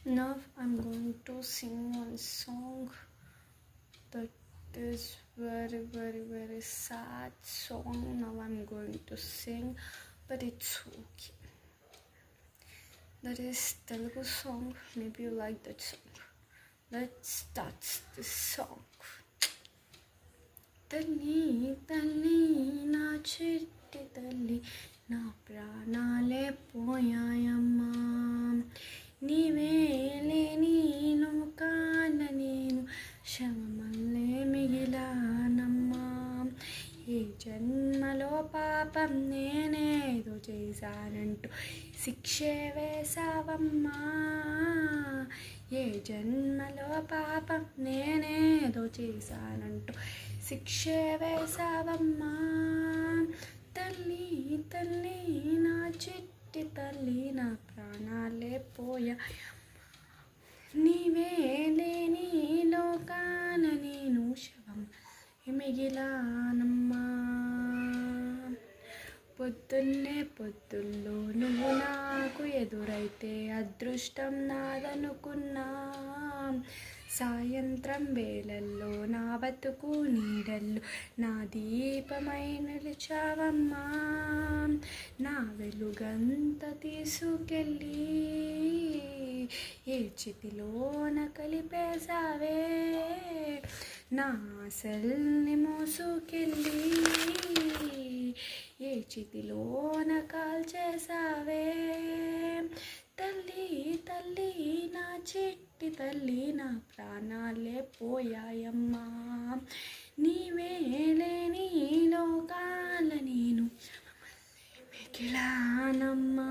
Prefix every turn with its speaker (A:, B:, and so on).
A: Now I'm going to sing one song that is very sad song. Now I'm going to sing, but it's okay. That is Telugu song. Maybe you like that song. Let's start this song. తల్లి తల్లి నా చిట్టి తల్లి నా ప్రాణాలే పోయాయమ్మా నీవే లేని లోకాన నేను శవమల్లే మిగిలానమ్మా ఏ జన్మలో పాపం నేనేదో చేశానంటూ శిక్షే వేశావమ్మా ఏ జన్మలో పాపం నేనేదో చేశానంటూ శిక్షే వేశావమ్మా తల్లి తల్లి నా చిట్టి తల్లి నా ప్రాణాలే పోయా నీవే లేని లోకాన నేను శవం మిగిలానమ్మా పొద్దుల్లో నువ్వు నాకు ఎదురైతే అదృష్టం నాదనుకున్నా సాయంత్రం వేళల్లో నా బతుకు నీడల్లో నా దీపమై నిలిచావమ్మా నా వెలుగంత తీసుకెళ్ళి ఏ చితిలోన కలిపేశావే నా ఆశల్ని మోసుకెళ్ళి ఏ చితిలోన కాల్చేశావే తల్లి తల్లి నా చిట్టి తల్లి నా ప్రాణాలే పోయాయమ్మా నీవే లేని లోకాల నేను మిగిలానమ్మా